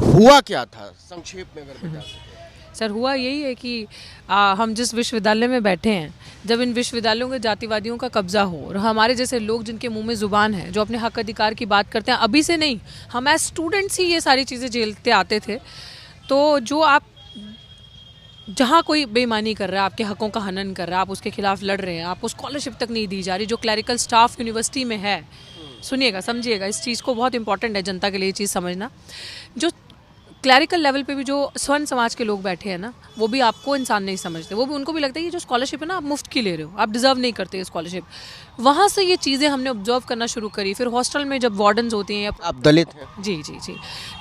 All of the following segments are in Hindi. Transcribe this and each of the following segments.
हुआ क्या था, संक्षेप में अगर बता सकें। सर हुआ यही है कि हम जिस विश्वविद्यालय में बैठे हैं, जब इन विश्वविद्यालयों के जातिवादियों का कब्जा हो और हमारे जैसे लोग जिनके मुंह में ज़ुबान है, जो अपने हक अधिकार की बात करते हैं, अभी से नहीं, हम एज स्टूडेंट्स ही ये सारी चीज़ें झेलते आते थे। तो जो आप जहाँ कोई बेईमानी कर रहा है, आपके हकों का हनन कर रहा है, आप उसके खिलाफ लड़ रहे हैं, आपको स्कॉलरशिप तक नहीं दी जा रही, जो क्लरिकल स्टाफ यूनिवर्सिटी में है, सुनिएगा समझिएगा, इस चीज़ को बहुत इंपॉर्टेंट है जनता के लिए ये चीज़ समझना। जो क्लैरिकल लेवल पे भी जो स्वर्ण समाज के लोग बैठे हैं ना, वो भी आपको इंसान नहीं समझते, वो भी, उनको भी लगता है कि जो स्कॉलरशिप है ना, आप मुफ्त की ले रहे हो, आप डिजर्व नहीं करते ये स्कॉलरशिप। वहाँ से ये चीज़ें हमने ऑब्जर्व करना शुरू करी। फिर हॉस्टल में जब वार्डन्स होती हैं, आप दलित हैं। जी जी जी,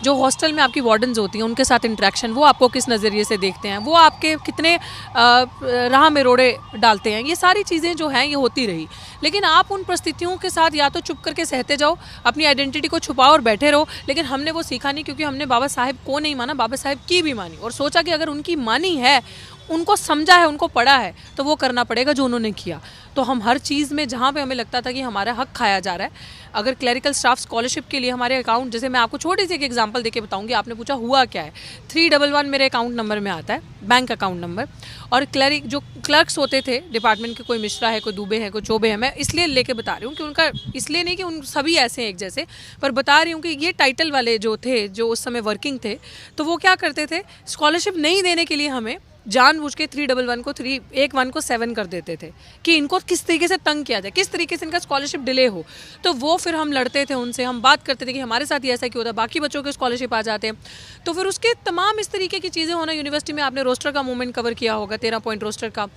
जो हॉस्टल में आपकी वार्डन्स होती हैं, उनके साथ इंटरेक्शन, वो आपको किस नज़रिए से देखते हैं, वो आपके कितने राह में रोड़े डालते हैं, ये सारी चीज़ें जो हैं ये होती रही। लेकिन आप उन परिस्थितियों के साथ या तो चुप करके सहते जाओ, अपनी आइडेंटिटी को छुपाओ और बैठे रहो। लेकिन हमने वो सीखा नहीं, क्योंकि हमने बाबा साहेब को नहीं माना, बाबा साहेब की भी मानी, और सोचा कि अगर उनकी मानी है, उनको समझा है, उनको पढ़ा है, तो वो करना पड़ेगा जो उन्होंने किया। तो हम हर चीज़ में जहाँ पे हमें लगता था कि हमारा हक खाया जा रहा है, अगर क्लरिकल स्टाफ स्कॉलरशिप के लिए हमारे अकाउंट, जैसे मैं आपको छोटी सी एक एग्जांपल देके बताऊंगी, आपने पूछा हुआ क्या है, 311 मेरे अकाउंट नंबर में आता है, बैंक अकाउंट नंबर। और जो क्लर्क्स होते थे डिपार्टमेंट के, कोई मिश्रा है, कोई दुबे है, कोई चौबे है, मैं इसलिए लेके बता रही हूँ कि उनका, इसलिए नहीं कि उन सभी ऐसे हैं एक जैसे, पर बता रही हूँ कि ये टाइटल वाले जो थे, जो उस समय वर्किंग थे, तो वो क्या करते थे, स्कॉलरशिप नहीं देने के लिए हमें जानबूझ के 311 को 311 को 7 कर देते थे कि इनको किस तरीके से तंग किया जाए, किस तरीके से इनका स्कॉलरशिप डिले हो। तो वो फिर हम लड़ते थे उनसे, हम बात करते थे कि हमारे साथ ही ऐसा क्यों होता है, बाकी बच्चों के स्कॉलरशिप आ जाते हैं। तो फिर उसके तमाम इस तरीके की चीज़ें होना। यूनिवर्सिटी में आपने रोस्टर का मूवमेंट कवर किया होगा, 13 पॉइंट रोस्टर का,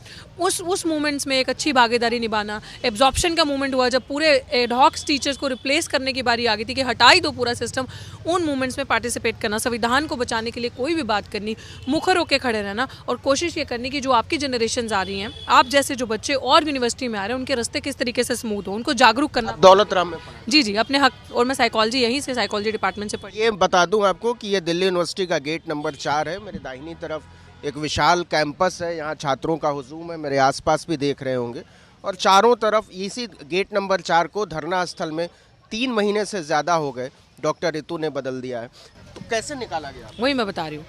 उस मूवमेंट्स में एक अच्छी भागीदारी निभाना। एब्जॉर्प्शन का मूवमेंट हुआ, जब पूरे एडहॉक्स टीचर्स को रिप्लेस करने की बारी आ गई थी कि हटा ही दो पूरा सिस्टम, उन मूवमेंट्स में पार्टिसिपेट करना, संविधान को बचाने के लिए कोई भी बात करनी, मुखर होकर खड़े रहना, और कोशिश ये करनी कि जो आपकी जनरेशन आ रही हैं, आप जैसे जो बच्चे और यूनिवर्सिटी में आ रहे हैं, उनके रास्ते किस तरीके से स्मूथ हो, उनको जागरूक करना। दौलत राम में पढ़ा। जी जी, अपने हक, और मैं साइकोलॉजी, यहीं से साइकोलॉजी डिपार्टमेंट से पढ़ी। ये बता दूं आपको कि ये दिल्ली यूनिवर्सिटी का गेट नंबर 4 है। मेरे दाहिनी तरफ एक विशाल कैंपस है, यहाँ छात्रों का हुजूम है, मेरे आसपास भी देख रहे होंगे। और चारों तरफ इसी गेट नंबर 4 को धरना स्थल में 3 महीने से ज़्यादा हो गए, डॉक्टर ऋतु ने बदल दिया है। तो कैसे निकाला गया? वही मैं बता रही हूँ।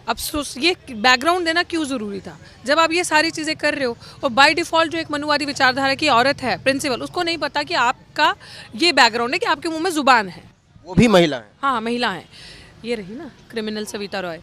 अब ये बैकग्राउंड देना क्यों ज़रूरी था, जब आप ये सारी चीज़ें कर रहे हो, और बाय डिफ़ॉल्ट जो एक मनुवादी विचारधारा की औरत है, प्रिंसिपल, उसको नहीं पता कि आपका ये बैकग्राउंड है, कि आपके मुंह में ज़ुबान है, वो भी महिला है। हाँ महिला है। ये रही ना क्रिमिनल सविता रॉय,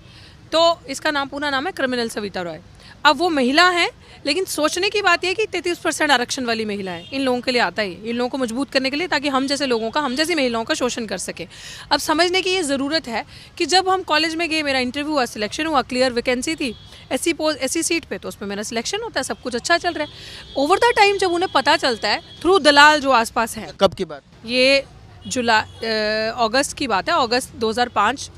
तो इसका नाम, पूरा नाम है क्रिमिनल सविता रॉय। अब वो महिला है, लेकिन सोचने की बात यह कि 33% आरक्षण वाली महिला है, इन लोगों के लिए आता है, इन लोगों को मजबूत करने के लिए, ताकि हम जैसे लोगों का, हम जैसी महिलाओं का शोषण कर सके। अब समझने की ये ज़रूरत है कि जब हम कॉलेज में गए, मेरा इंटरव्यू हुआ, सिलेक्शन हुआ, क्लियर वैकेंसी थी ऐसी सीट पे, तो उसमें मेरा सिलेक्शन होता है, सब कुछ अच्छा चल रहा है। ओवर द टाइम जब उन्हें पता चलता है थ्रू दलाल जो आसपास है। कब की बात? ये अगस्त की बात है, अगस्त 2005,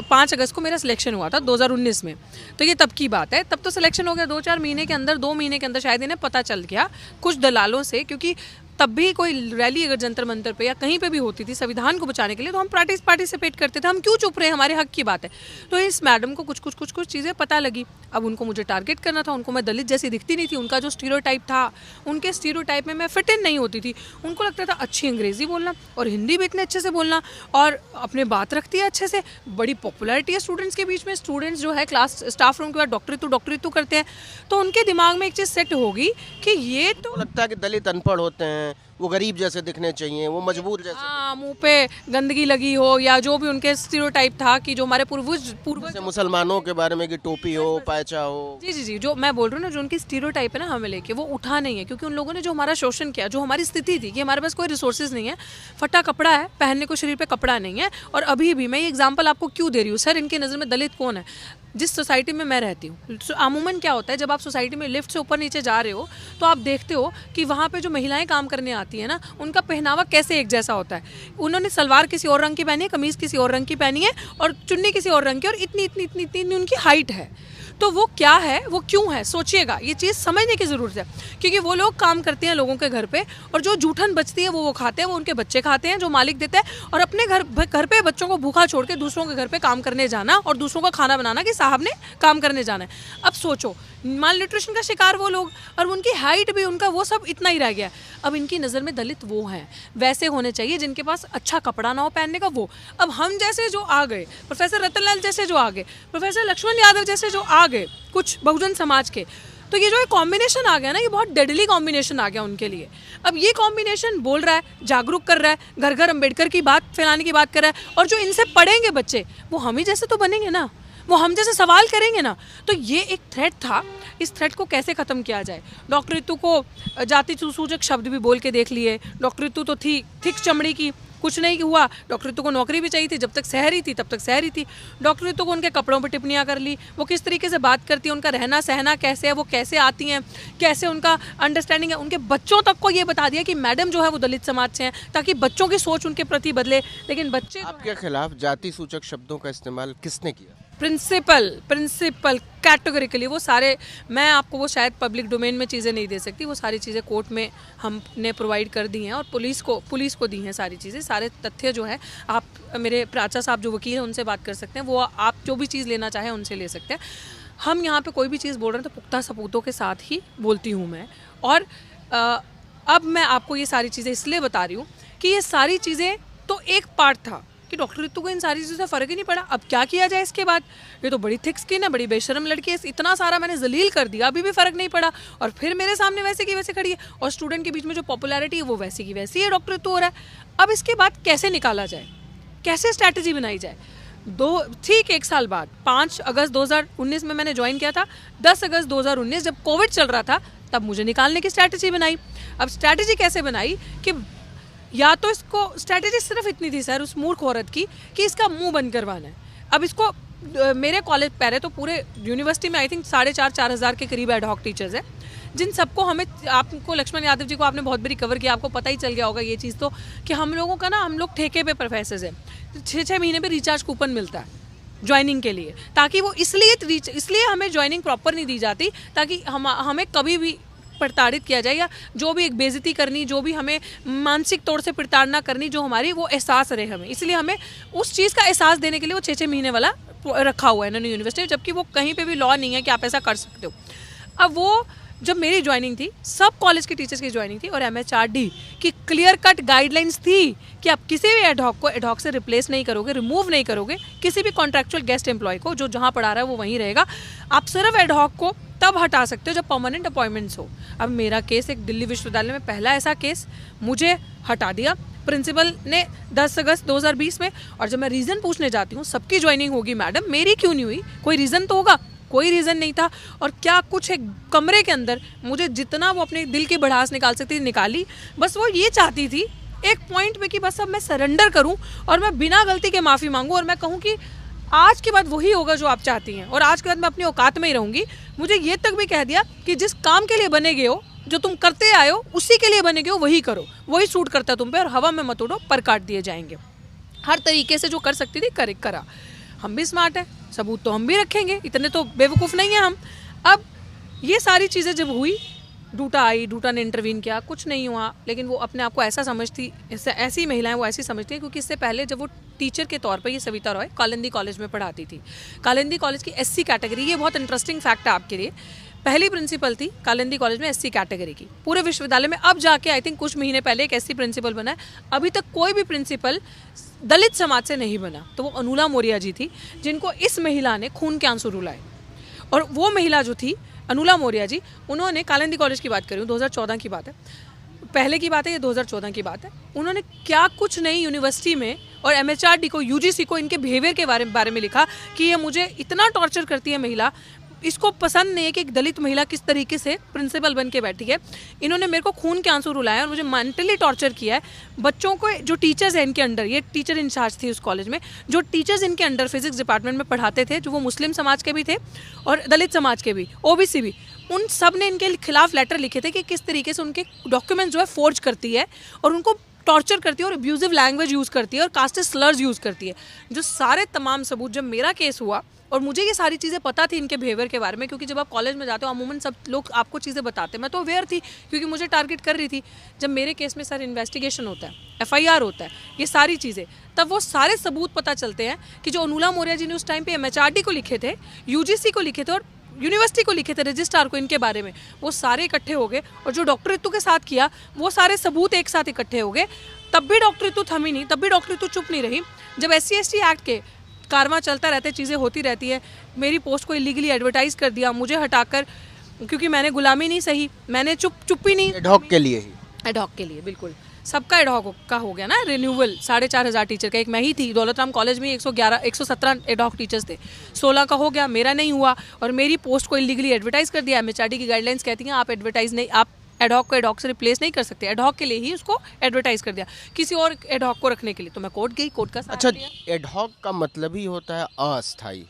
5 अगस्त को मेरा सिलेक्शन हुआ था 2019 में। तो ये तब की बात है, तब तो सिलेक्शन हो गया 2-4 महीने के अंदर, 2 महीने के अंदर शायद इन्हें पता चल गया कुछ दलालों से, क्योंकि तब भी कोई रैली अगर जंतर मंतर पे या कहीं पे भी होती थी संविधान को बचाने के लिए, तो हम पार्टिसिपेट करते थे, हम क्यों चुप रहे, हमारे हक की बात है। तो इस मैडम को कुछ चीज़ें पता लगी। अब उनको मुझे टारगेट करना था, उनको मैं दलित जैसी दिखती नहीं थी, उनका जो स्टीरियोटाइप था, उनके स्टीरियोटाइप में मैं फिट इन नहीं होती थी। उनको लगता था अच्छी अंग्रेज़ी बोलना और हिंदी भी इतने अच्छे से बोलना, और अपने बात रखती है अच्छे से, बड़ी पॉपुलैरिटी है स्टूडेंट्स के बीच में, स्टूडेंट्स जो है क्लास स्टाफ रूम के बाद डॉक्टरेट करते हैं। तो उनके दिमाग में एक चीज़ सेट होगी कि ये तो लगता है कि दलित अनपढ़ होते हैं, वो गरीब जैसे दिखने चाहिए, वो मजबूर जैसे, हाँ, मुंह पे गंदगी लगी हो, या जो भी उनके स्टीरियोटाइप था कि जो हमारे पूर्वज जैसे मुसलमानों के बारे में कि टोपी हो, पैचा हो। जी जी जी, जो मैं बोल रही हूँ ना, जो उनकी स्टीरियोटाइप है ना हमें लेके, वो उठा नहीं है, क्योंकि उन लोगों ने जो हमारा शोषण किया, जो हमारी स्थिति थी कि हमारे पास कोई रिसोर्सेज नहीं है, फटा कपड़ा है, पहनने को शरीर पे कपड़ा नहीं है। और अभी भी मैं ये एग्जांपल आपको क्यों दे रही हूँ सर, इनके नज़र में दलित कौन है? जिस सोसाइटी में मैं रहती हूँ, अमूमन क्या होता है, जब आप सोसाइटी में लिफ्ट से ऊपर नीचे जा रहे हो, तो आप देखते हो कि वहाँ पे जो महिलाएं काम करने आती है ना, उनका पहनावा कैसे एक जैसा होता है। उन्होंने सलवार किसी और रंग की पहनी है, कमीज़ किसी और रंग की पहनी है, और चुन्नी किसी और रंग की, और इतनी उनकी हाइट है। तो वो क्या है, वो क्यों है, सोचिएगा, ये चीज़ समझने की ज़रूरत है। क्योंकि वो लोग काम करते हैं लोगों के घर पे, और जो जूठन बचती है वो खाते हैं, वो उनके बच्चे खाते हैं जो मालिक देता है। और अपने घर पे बच्चों को भूखा छोड़ के दूसरों के घर पे काम करने जाना और दूसरों का खाना बनाना कि साहब ने काम करने जाना है। अब सोचो, माल न्यूट्रिशन का शिकार वो लोग, और उनकी हाइट भी, उनका वो सब इतना ही रह गया। अब इनकी नज़र में दलित वो हैं, वैसे होने चाहिए जिनके पास अच्छा कपड़ा ना हो पहनने का वो। अब हम जैसे जो आ गए, प्रोफेसर रतनलाल जैसे जो आ गए, प्रोफेसर लक्ष्मण यादव जैसे जो आ गए, कुछ बहुजन समाज के, तो ये जो कॉम्बिनेशन आ गया ना, ये बहुत डेडली कॉम्बिनेशन आ गया उनके लिए। अब ये कॉम्बिनेशन बोल रहा है, जागरूक कर रहा है, घर घर अम्बेडकर की बात फैलाने की बात कर रहा है, और जो इनसे पढ़ेंगे बच्चे वो हम ही जैसे तो बनेंगे ना, वो हम जैसे सवाल करेंगे ना। तो ये एक थ्रेट था, इस थ्रेट को कैसे ख़त्म किया जाए। डॉक्टर रितु को जाति सूचक शब्द भी बोल के देख लिए। डॉक्टर रितु तो थी थिक चमड़ी की, कुछ नहीं हुआ। डॉक्टर रितु को नौकरी भी चाहिए थी, जब तक शहरी थी तब तक शहरी थी। डॉक्टर रितु को उनके कपड़ों पर टिप्पणियाँ कर ली, वो किस तरीके से बात करती है, उनका रहना सहना कैसे है, वो कैसे आती हैं, कैसे उनका अंडरस्टैंडिंग है। उनके बच्चों तक को ये बता दिया कि मैडम जो है वो दलित समाज से हैं, ताकि बच्चों की सोच उनके प्रति बदले। लेकिन बच्चे आपके खिलाफ जाति सूचक शब्दों का इस्तेमाल किसने किया? प्रिंसिपल कैटेगरिकली वो सारे, मैं आपको वो शायद पब्लिक डोमेन में चीज़ें नहीं दे सकती, वो सारी चीज़ें कोर्ट में हमने प्रोवाइड कर दी हैं, और पुलिस को दी हैं सारी चीज़ें, सारे तथ्य जो है। आप मेरे प्राचा साहब जो वकील हैं उनसे बात कर सकते हैं, वो आप जो भी चीज़ लेना चाहें उनसे ले सकते हैं। हम यहाँ पे कोई भी चीज़ बोल रहे हैं तो पुख्ता सबूतों के साथ ही बोलती हूँ मैं। और अब मैं आपको ये सारी चीज़ें इसलिए बता रही हूँ कि ये सारी चीज़ें तो एक पार्ट था कि डॉक्टर रितु को इन सारी चीज़ों से फ़र्क ही नहीं पड़ा। अब क्या किया जाए इसके बाद? ये तो बड़ी थिक स्किन है, बड़ी बेशरम लड़की है, इतना सारा मैंने जलील कर दिया, अभी भी फ़र्क नहीं पड़ा, और फिर मेरे सामने वैसे की वैसे खड़ी है, और स्टूडेंट के बीच में जो पॉपुलैरिटी है वो वैसी की वैसी है, डॉक्टर रितु हो रहा है। अब इसके बाद कैसे निकाला जाए, कैसे स्ट्रैटेजी बनाई जाए? ठीक 1 साल बाद 5 अगस्त 2019 में मैंने ज्वाइन किया था। 10 अगस्त 2019 जब कोविड चल रहा था, तब मुझे निकालने की स्ट्रैटेजी बनाई। अब स्ट्रैटेजी कैसे बनाई कि या तो इसको, स्ट्रैटेजी सिर्फ इतनी थी सर उस मूर्ख औरत की कि इसका मुंह बंद करवाना है। अब इसको मेरे कॉलेज पहले तो पूरे यूनिवर्सिटी में आई थिंक 4,500 हज़ार के करीब एडहॉक टीचर्स हैं, जिन सबको हमें, आपको लक्ष्मण यादव जी को आपने बहुत बड़ी कवर किया, आपको पता ही चल गया होगा ये चीज़ तो, कि हम लोगों का ना, हम लोग ठेके पे प्रोफेसर हैं, 6-6 महीने पे रिचार्ज कूपन मिलता है ज्वाइनिंग के लिए, ताकि वो इसलिए हमें ज्वाइनिंग प्रॉपर नहीं दी जाती, ताकि हमें कभी भी प्रताड़ित किया जाए, या जो भी एक बेइज्जती करनी, जो भी हमें मानसिक तौर से प्रताड़ना करनी, जो हमारी वो एहसास रहे हमें, इसलिए हमें उस चीज़ का एहसास देने के लिए वो 6-6 महीने वाला रखा हुआ है इन्होंने यूनिवर्सिटी में, जबकि वो कहीं पे भी लॉ नहीं है कि आप ऐसा कर सकते हो। अब वो जब मेरी ज्वाइनिंग थी, सब कॉलेज के टीचर्स की ज्वाइनिंग थी, और MHRD की क्लियर कट गाइडलाइंस थी कि आप किसी भी एडहॉक को एडहॉक से रिप्लेस नहीं करोगे, रिमूव नहीं करोगे, किसी भी कॉन्ट्रैक्चुअल गेस्ट एम्प्लॉय को जो जहाँ पढ़ा रहा है वो वहीं रहेगा। आप सिर्फ एडहॉक को तब हटा सकते हो जब परमानेंट अपॉइंटमेंट्स हो। अब मेरा केस एक दिल्ली विश्वविद्यालय में पहला ऐसा केस, मुझे हटा दिया प्रिंसिपल ने 10 अगस्त 2020 में। और जब मैं रीज़न पूछने जाती हूँ, सबकी ज्वाइनिंग होगी मैडम, मेरी क्यों नहीं हुई? कोई रीज़न तो होगा, कोई रीज़न नहीं था। और क्या कुछ एक कमरे के अंदर मुझे जितना वो अपने दिल की भड़ास निकाल सकती थी निकाली। बस वो ये चाहती थी एक पॉइंट पे कि बस अब मैं सरेंडर करूं और मैं बिना गलती के माफ़ी मांगूं, और मैं कहूं कि आज के बाद वही होगा जो आप चाहती हैं, और आज के बाद मैं अपनी औकात में ही रहूंगी। मुझे ये तक भी कह दिया कि जिस काम के लिए बने गए हो, जो तुम करते आए हो, उसी के लिए बने गए हो, वही करो, वही सूट करता है तुम पे, और हवा में मत उड़ो, पर काट दिए जाएंगे। हर तरीके से जो कर सकती थी करा। हम भी स्मार्ट हैं, सबूत तो हम भी रखेंगे, इतने तो बेवकूफ़ नहीं हैं हम। अब ये सारी चीज़ें जब हुई, डूटा आई, डूटा ने इंटरवीन किया, कुछ नहीं हुआ, लेकिन वो अपने आप को ऐसा समझती, ऐसी महिलाएं वो ऐसी समझती हैं, क्योंकि इससे पहले जब वो टीचर के तौर पर, ये सविता रॉय कालिंदी कॉलेज में पढ़ाती थी, कालिंदी कॉलेज की SC कैटेगरी, ये बहुत इंटरेस्टिंग फैक्ट है आपके लिए, पहली प्रिंसिपल थी कालिंदी कॉलेज में SC कैटेगरी की पूरे विश्वविद्यालय में। अब जाके आई थिंक कुछ महीने पहले एक SC प्रिंसिपल बना है, अभी तक कोई भी प्रिंसिपल दलित समाज से नहीं बना। तो वो अनुला मोरिया जी थी, जिनको इस महिला ने खून के आंसू रुलाए। और वो महिला जो थी अनुला मोरिया जी, उन्होंने कालिंदी कॉलेज की बात कर रही हूँ, 2014 की बात है, पहले की बात है, ये 2014 की बात है। उन्होंने क्या कुछ नहीं यूनिवर्सिटी में और MHRD को, UGC को इनके बिहेवियर के बारे में लिखा कि ये मुझे इतना टॉर्चर करती है महिला, इसको पसंद नहीं है कि एक दलित महिला किस तरीके से प्रिंसिपल बन के बैठी है। इन्होंने मेरे को खून के आंसू रुलाए और मुझे मेंटली टॉर्चर किया है। बच्चों को, जो टीचर्स हैं इनके अंडर, ये टीचर इंचार्ज थी उस कॉलेज में, जो टीचर्स इनके अंडर फिजिक्स डिपार्टमेंट में पढ़ाते थे, जो वो मुस्लिम समाज के भी थे और दलित समाज के भी, OBC भी, उन सब ने इनके खिलाफ लेटर लिखे थे कि किस तरीके से उनके डॉक्यूमेंट्स जो है फोर्ज करती है और उनको टॉर्चर करती है और अब्यूजिव लैंग्वेज यूज़ करती है और कास्ट स्लर्स यूज़ करती है। जो सारे तमाम सबूत, जब मेरा केस हुआ और मुझे ये सारी चीज़ें पता थी इनके बिहेवियर के बारे में, क्योंकि जब आप कॉलेज में जाते हो अमूमन सब लोग आपको चीज़ें बताते हैं। मैं तो अवेयर थी क्योंकि मुझे टारगेट कर रही थी। जब मेरे केस में सर इन्वेस्टिगेशन होता है, FIR होता है, ये सारी चीज़ें, तब वो सारे सबूत पता चलते हैं कि जो अनुला मौर्य जी ने उस टाइम पे MHRD को लिखे थे, UGC को लिखे थे और यूनिवर्सिटी को लिखे थे, रजिस्ट्रार को, इनके बारे में, वो सारे इकट्ठे हो गए। और जो डॉक्टर रितु के साथ किया वो सारे सबूत एक साथ इकट्ठे हो गए। तब भी डॉक्टर रितु थमी नहीं, तब भी डॉक्टर रितु चुप नहीं रही। जब SC/ST एक्ट के कारवां चलता रहता है, चीज़ें होती रहती है, मेरी पोस्ट को इलीगली एडवर्टाइज कर दिया, मुझे हटाकर, क्योंकि मैंने गुलामी नहीं सही, मैंने चुप ही नहीं, एडहॉक के लिए ही, एडहॉक के लिए, बिल्कुल सबका एडहॉक का हो गया ना रिन्यूअल। 4,500 टीचर का, एक मैं ही थी। दौलत राम कॉलेज में 117 एडहॉक टीचर्स थे, 16 का हो गया, मेरा नहीं हुआ। और मेरी पोस्ट को इलीगली एडवर्टाइज कर दिया। MHRD की गाइडलाइंस कहती हैं आप एडवर्टाइज नहीं, आप एडहॉक को एडहॉक से रिप्लेस नहीं कर सकते, एडहॉक के लिए ही उसको एडवर्टाइज कर दिया, किसी और एडहॉक को रखने के लिए। तो मैं कोर्ट गई, कोर्ट का अच्छा, एडहॉक का मतलब ही होता है अस्थाई।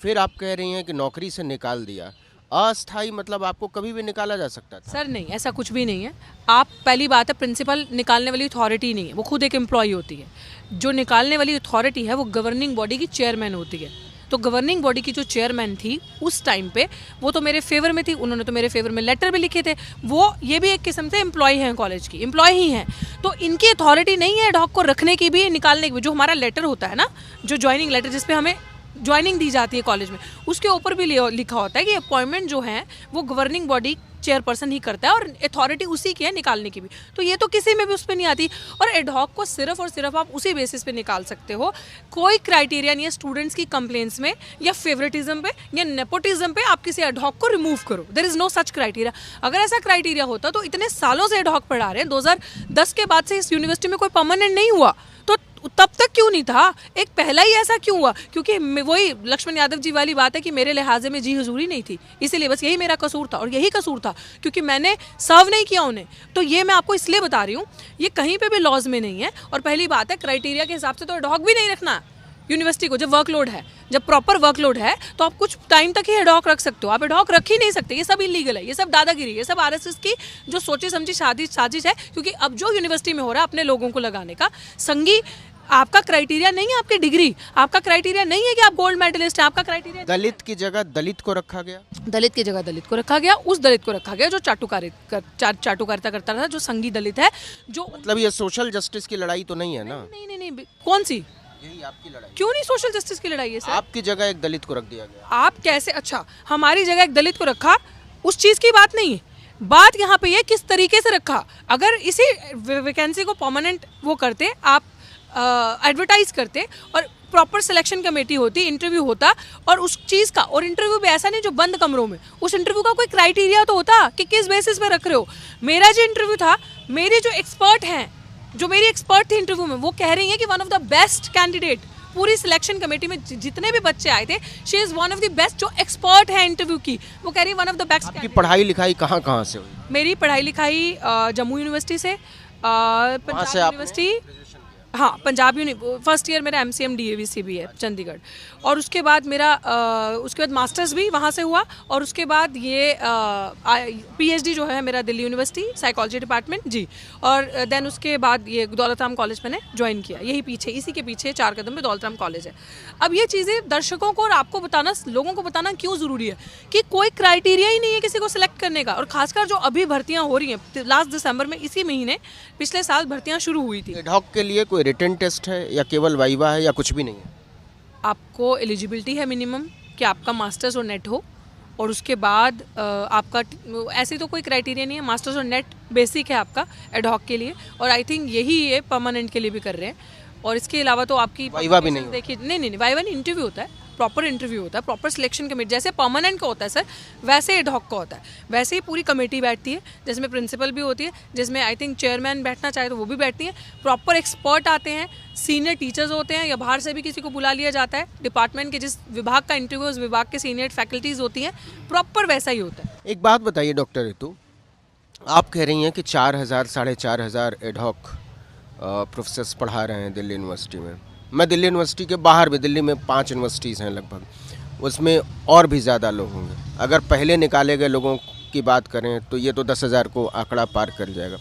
फिर आप कह रही हैं कि नौकरी से निकाल दिया, अस्थाई मतलब आपको कभी भी निकाला जा सकता था? सर नहीं, ऐसा कुछ भी नहीं है। आप, पहली बात है, प्रिंसिपल निकालने वाली अथॉरिटी नहीं है, वो खुद एक एम्प्लॉय होती है। जो निकालने वाली अथॉरिटी है वो गवर्निंग बॉडी की चेयरमैन होती है। तो गवर्निंग बॉडी की जो चेयरमैन थी उस टाइम पे, वो तो मेरे फेवर में थी, उन्होंने तो मेरे फेवर में लेटर भी लिखे थे। वो ये भी एक किस्म से एम्प्लॉय हैं, कॉलेज की एम्प्लॉय ही हैं। तो इनकी अथॉरिटी नहीं है एडहॉक को रखने की भी, निकालने की भी। जो हमारा लेटर होता है ना, जो ज्वाइनिंग लेटर जिसपे हमें ज्वाइनिंग दी जाती है कॉलेज में, उसके ऊपर भी लिखा होता है कि अपॉइंटमेंट जो है वो गवर्निंग बॉडी चेयरपर्सन ही करता है और अथॉरिटी उसी की है निकालने की भी। तो ये तो किसी में भी उस पर नहीं आती। और एडहॉक को सिर्फ और सिर्फ आप उसी बेसिस पे निकाल सकते हो, कोई क्राइटेरिया नहीं है स्टूडेंट्स की कंप्लेंट्स में या फेवरेटिज्म पे या नेपोटिज्म पे आप किसी एडहॉक को रिमूव करो। There is no such criteria. अगर ऐसा क्राइटेरिया होता तो इतने सालों से एडहॉक पढ़ा रहे हैं, 2010 के बाद से इस यूनिवर्सिटी में कोई परमानेंट नहीं हुआ, तो तब तक क्यों नहीं था? एक पहला ही ऐसा क्यों हुआ? क्योंकि वही लक्ष्मण यादव जी वाली बात है कि मेरे लिहाजे में जी हुजूरी नहीं थी, इसीलिए बस यही मेरा कसूर था। और यही कसूर था क्योंकि मैंने सर्व नहीं किया उन्हें। तो ये मैं आपको इसलिए बता रही हूँ, ये कहीं पे भी लॉज में नहीं है। और पहली बात है, क्राइटेरिया के हिसाब से तो एडहॉक भी नहीं रखना यूनिवर्सिटी को। जब वर्कलोड है, जब प्रॉपर वर्कलोड है, तो आप कुछ टाइम तक ही एडहॉक रख सकते हो, आप एडहॉक रख ही नहीं सकते। ये सब इलीगल है, ये सब दादागिरी, ये सब RSS की जो सोची समझी साजिश है। क्योंकि अब जो यूनिवर्सिटी में हो रहा है अपने लोगों को लगाने का, संगी आपका क्राइटेरिया नहीं है आपकी डिग्री, आपका क्राइटेरिया नहीं है कि आप गोल्ड मेडलिस्ट हैं, आपका क्राइटेरिया दलित की जगह दलित को रखा गया, दलित की जगह दलित को रखा गया, उस दलित को रखा गया जो चाटुकारिता करता था, जो संगी दलित है। जो मतलब ये सोशल जस्टिस की लड़ाई तो नहीं है ना? नहीं, कौन सी? यही आपकी लड़ाई। क्यों नहीं सोशल जस्टिस की लड़ाई है सर? आपकी जगह एक दलित को रख दिया गया। आप कैसे? अच्छा, हमारी जगह एक दलित को रखा, उस चीज़ की बात नहीं है। बात यहाँ पे ये किस तरीके से रखा। अगर इसी वैकेंसी को परमानेंट वो करते, आप एडवर्टाइज करते और प्रॉपर सिलेक्शन कमेटी होती, इंटरव्यू होता, और उस चीज़ का, और इंटरव्यू भी ऐसा नहीं जो बंद कमरों में, उस इंटरव्यू का कोई क्राइटेरिया तो होता कि किस बेसिस पे रख रहे हो। मेरा जो इंटरव्यू था, मेरी जो एक्सपर्ट हैं, जो मेरी एक्सपर्ट थी इंटरव्यू में, वो कह रही हैं कि one of the best candidate पूरी सिलेक्शन कमेटी में जितने भी बच्चे आए थे, she is one of the best, जो एक्सपर्ट है इंटरव्यू की, वो कह रही है वन ऑफ द बेस्ट। आपकी पढ़ाई लिखाई कहाँ से हुई? मेरी पढ़ाई लिखाई जम्मू यूनिवर्सिटी से, पंजाब यूनिवर्सिटी, हाँ पंजाब फर्स्ट ईयर मेरा MCM DAVC भी है चंडीगढ़, और उसके बाद मेरा उसके बाद मास्टर्स भी वहाँ से हुआ, और उसके बाद ये PhD जो है मेरा दिल्ली यूनिवर्सिटी साइकोलॉजी डिपार्टमेंट जी, और देन उसके बाद ये दौलत राम कॉलेज मैंने ज्वाइन किया, यही पीछे, इसी के पीछे 4 कदम में दौलत राम कॉलेज है। अब ये चीज़ें दर्शकों को और आपको बताना, लोगों को बताना क्यों ज़रूरी है कि कोई क्राइटेरिया ही नहीं है किसी को सिलेक्ट करने का। और खासकर जो अभी भर्तियाँ हो रही हैं, लास्ट दिसंबर में, इसी महीने पिछले साल भर्तियाँ शुरू हुई थी। एडहॉक के लिए कोई रिटन टेस्ट है या केवल वाइवा है या कुछ भी नहीं है? आपको एलिजिबिलिटी है मिनिमम कि आपका मास्टर्स और नेट हो, और उसके बाद आपका, ऐसे तो कोई क्राइटेरिया नहीं है, मास्टर्स और नेट बेसिक है आपका एडहॉक के लिए, और आई थिंक यही ये परमानेंट के लिए भी कर रहे हैं। और इसके अलावा तो आपकी वाइवा भी नहीं देखिए, नहीं वाइवा नहीं, इंटरव्यू होता है, प्रॉपर इंटरव्यू होता है, प्रॉपर सिलेक्शन कमेटी, जैसे परमानेंट का होता है सर, वैसे एडहॉक का होता है। वैसे ही पूरी कमेटी बैठती है, जिसमें प्रिंसिपल भी होती है, जिसमें आई थिंक चेयरमैन बैठना चाहे तो वो भी बैठती है, प्रॉपर एक्सपर्ट आते हैं, सीनियर टीचर्स होते हैं, या बाहर से भी किसी को बुला लिया जाता है, डिपार्टमेंट के जिस विभाग का इंटरव्यू, उस विभाग के सीनियर फैकल्टीज़ होती हैं, प्रॉपर वैसा ही होता है। एक बात बताइए डॉक्टर रितु, आप कह रही हैं कि 4,000 साढ़े 4,000 एडहॉक प्रोफेसर्स पढ़ा रहे हैं दिल्ली यूनिवर्सिटी में। मैं दिल्ली यूनिवर्सिटी के बाहर भी, दिल्ली में 5 यूनिवर्सिटीज़ हैं लगभग, उसमें और भी ज़्यादा लोग होंगे। अगर पहले निकाले गए लोगों की बात करें तो ये तो 10,000 को आंकड़ा पार कर जाएगा।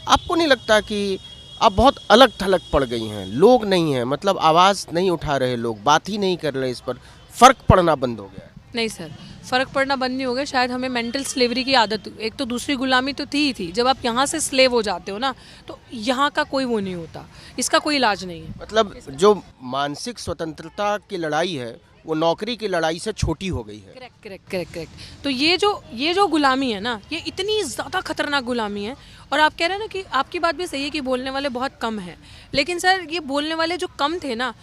आपको नहीं लगता कि आप बहुत अलग थलग पड़ गई हैं? लोग नहीं हैं, मतलब आवाज़ नहीं उठा रहे लोग, बात ही नहीं कर रहे इस पर, फर्क पड़ना बंद हो गया है? नहीं सर, फ़र्क पड़ना बंद नहीं हो गया। शायद हमें मेंटल स्लेवरी की आदत, एक तो दूसरी गुलामी तो थी ही थी। जब आप यहाँ से स्लेव हो जाते हो ना, तो यहाँ का कोई वो नहीं होता, इसका कोई इलाज नहीं है। मतलब जो मानसिक स्वतंत्रता की लड़ाई है वो नौकरी की लड़ाई से छोटी हो गई है। Correct correct correct correct. तो ये जो गुलामी है ना, ये इतनी ज़्यादा खतरनाक गुलामी है। और आप कह रहे हैं ना कि आपकी बात भी सही है कि बोलने वाले बहुत कम हैं, लेकिन सर ये बोलने वाले जो कम थे ना,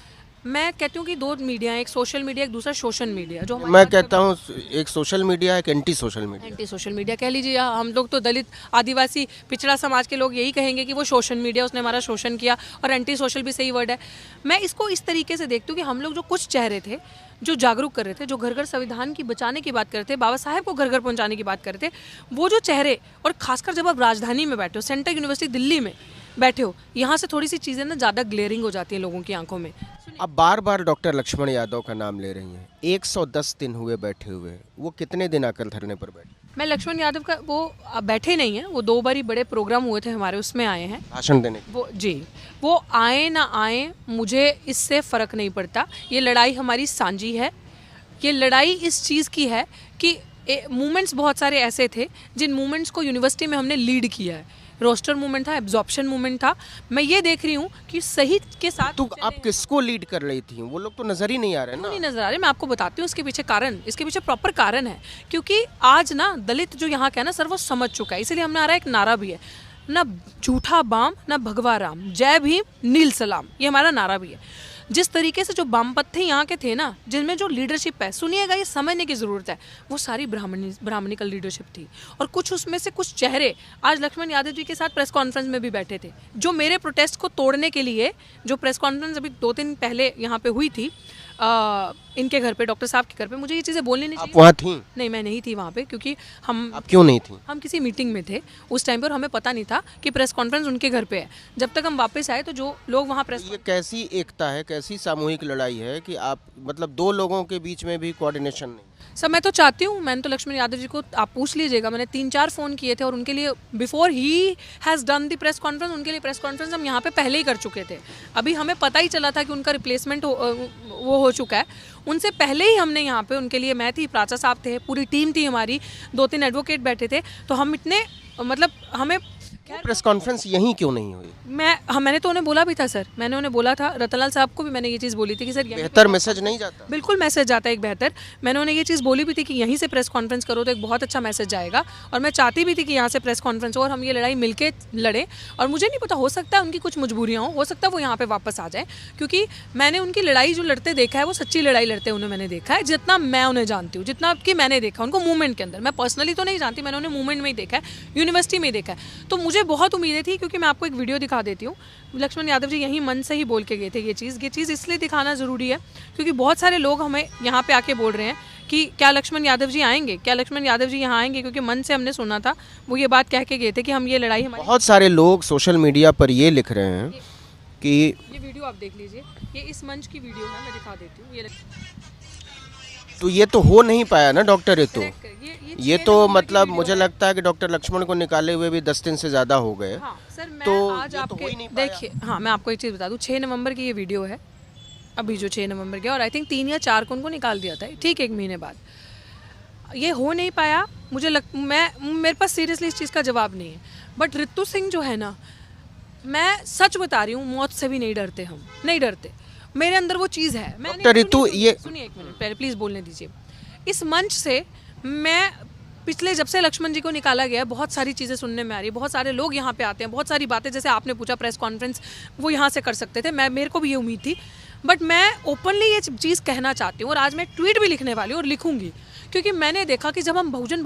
मैं कहती हूँ कि दो मीडिया, एक सोशल मीडिया, एक दूसरा सोशल मीडिया, जो मैं कहता हूँ एक सोशल मीडिया, एक anti social media. Anti social media कह लीजिए, या हम लोग तो दलित, आदिवासी, पिछड़ा समाज के लोग यही कहेंगे कि वो सोशल मीडिया, उसने हमारा शोषण किया। और एंटी सोशल भी सही वर्ड है। मैं इसको इस तरीके से देखती हूँ कि हम लोग जो कुछ चेहरे थे, जो जागरूक कर रहे थे, जो घर घर संविधान की बचाने की बात करते थे, बाबा साहेब को घर घर पहुंचाने की बात करते थे, वो जो चेहरे, और खासकर जब आप राजधानी में बैठे हो, सेंट्रल यूनिवर्सिटी दिल्ली में बैठे हो, यहाँ से थोड़ी सी चीज़ें ना ज़्यादा ग्लेयरिंग हो जाती हैं लोगों की आंखों में। अब बार बार डॉक्टर लक्ष्मण यादव का नाम ले रही हैं। 110 दिन हुए बैठे हुए, वो कितने दिन आकर धरने पर बैठे? मैं लक्ष्मण यादव का, वो बैठे नहीं हैं, वो 2 बारी बड़े प्रोग्राम हुए थे हमारे, उसमें आए हैं भाषण देने के। वो जी, वो आए ना आए मुझे इससे फ़र्क नहीं पड़ता। ये लड़ाई हमारी सांझी है। ये लड़ाई इस चीज़ की है कि मूवमेंट्स बहुत सारे ऐसे थे जिन मूवमेंट्स को यूनिवर्सिटी में हमने लीड किया है। रोस्टर मूवमेंट था, एब्जॉर्प्शन मूवमेंट था। मैं ये देख रही हूँ कि सही के साथ तो आप किसको लीड कर रही थी? वो लोग तो नजर ही नहीं आ रहे ना। नहीं नजर आ रहे। मैं आपको बताती हूँ इसके पीछे कारण, इसके पीछे प्रॉपर कारण है। क्योंकि आज ना दलित जो यहाँ का है ना सर, वो समझ चुका है। इसलिए हमने आ रहा है, एक नारा भी है ना, झूठा बाम ना भगवा राम, जय भीम नील सलाम, ये हमारा नारा भी है। जिस तरीके से जो वामपंथी यहाँ के थे ना, जिनमें जो लीडरशिप है, सुनिएगा, ये समझने की ज़रूरत है, वो सारी ब्राह्मणिकल लीडरशिप थी। और कुछ उसमें से कुछ चेहरे आज लक्ष्मण यादव जी के साथ प्रेस कॉन्फ्रेंस में भी बैठे थे, जो मेरे प्रोटेस्ट को तोड़ने के लिए, जो प्रेस कॉन्फ्रेंस अभी 2 दिन पहले यहाँ पे हुई थी, इनके घर पे, डॉक्टर साहब के घर पे, मुझे ये चीज़ें बोलनी नहीं चाहिए। आप वहाँ थी? नहीं, मैं नहीं थी वहाँ पे, क्योंकि आप क्यों नहीं थी? हम किसी मीटिंग में थे उस टाइम पे, और हमें पता नहीं था कि प्रेस कॉन्फ्रेंस उनके घर पे है। जब तक हम वापस आए तो जो लोग वहाँ प्रेस, ये कैसी एकता है, कैसी सामूहिक लड़ाई है कि आप मतलब 2 लोगों के बीच में भी कोऑर्डिनेशन नहीं? सर मैं तो चाहती हूँ, मैंने तो लक्ष्मण यादव जी को, आप पूछ लीजिएगा, मैंने 3-4 फ़ोन किए थे, और उनके लिए before he has done the press conference, उनके लिए प्रेस कॉन्फ्रेंस हम यहाँ पे पहले ही कर चुके थे। अभी हमें पता ही चला था कि उनका रिप्लेसमेंट वो हो चुका है। उनसे पहले ही हमने यहाँ पे उनके लिए, मैं थी, प्राचा साहब थे, पूरी टीम थी हमारी, 2-3 एडवोकेट बैठे थे। तो हम इतने, मतलब हमें प्रेस कॉन्फ्रेंस यहीं क्यों नहीं हुई? मैंने तो उन्हें बोला भी था सर, मैंने उन्हें बोला था, रतनलाल साहब को भी मैंने ये चीज़ बोली थी कि सर बेहतर मैसेज नहीं जाता? बिल्कुल मैसेज जाता है एक बेहतर। मैंने उन्हें ये चीज़ बोली भी थी कि यहीं से प्रेस कॉन्फ्रेंस करो तो एक बहुत अच्छा मैसेज जाएगा। और मैं चाहती भी थी कि यहाँ से प्रेस कॉन्फ्रेंस हो और हम ये लड़ाई मिलके लड़ें। और मुझे नहीं पता, हो सकता है उनकी कुछ मजबूरियाँ हो सकता है वो यहाँ पे वापस आ जाए, क्योंकि मैंने उनकी लड़ाई जो लड़ते देखा है, वो सच्ची लड़ाई लड़ते हैं, उन्हें मैंने देखा है, जितना मैं उन्हें जानती हूँ, जितना कि मैंने देखा उनको मूवमेंट के अंदर। मैं पर्सनली तो नहीं जानती, मैंने उन्हें मूवमेंट में ही देखा है, यूनिवर्सिटी में ही देखा है। तो मुझे बहुत उम्मीदें थी, क्योंकि मैं आपको एक वीडियो दिखा देती हूँ। लक्ष्मण यादव जी यहीं मन से ही बोल के गए थे। ये चीज़ इसलिए दिखाना ज़रूरी है क्योंकि बहुत सारे लोग हमें यहाँ पे आके बोल रहे हैं कि क्या लक्ष्मण यादव जी आएंगे, क्या लक्ष्मण यादव जी यहाँ आएंगे, क्योंकि मन से हमने सुना था, वो ये बात कह के गए थे कि हम ये लड़ाई हमारी। बहुत सारे लोग सोशल मीडिया पर ये लिख रहे हैं कि ये वीडियो आप देख लीजिए, ये इस मंच की वीडियो है, मैं दिखा देती हूँ। तो ये तो हो नहीं पाया ना डॉक्टर, ये तो मतलब मुझे लगता है कि डॉक्टर लक्ष्मण को निकाले हुए भी 10 दिन से ज़्यादा हो गए। हाँ, सर मैं तो आज ये तो हो ही आपके नहीं पाया। देखिए, हाँ मैं आपको एक चीज़ बता दूँ, 6 नवंबर की ये वीडियो है, अभी जो 6 नवंबर गया, और आई थिंक 3 या 4 को उनको निकाल दिया था, ठीक 1 महीने बाद। ये हो नहीं पाया, मेरे पास सीरियसली इस चीज़ का जवाब नहीं है। बट रितु सिंह जो है ना, मैं सच बता रही हूँ, मौत से भी नहीं डरते, हम नहीं डरते, मेरे अंदर वो चीज़ है। डॉक्टर रितु, ये सुनिए 1 मिनट पहले प्लीज़ बोलने दीजिए। इस मंच से मैं पिछले, जब से लक्ष्मण जी को निकाला गया, बहुत सारी चीज़ें सुनने में आ रही है, बहुत सारे लोग यहाँ पे आते हैं, बहुत सारी बातें, जैसे आपने पूछा प्रेस कॉन्फ्रेंस वो यहाँ से कर सकते थे, मेरे को भी ये उम्मीद थी, बट मैं ओपनली ये चीज़ कहना चाहती हूँ, और आज मैं ट्वीट भी लिखने वाली हूँ और लिखूंगी, क्योंकि मैंने देखा कि जब हम बहुजन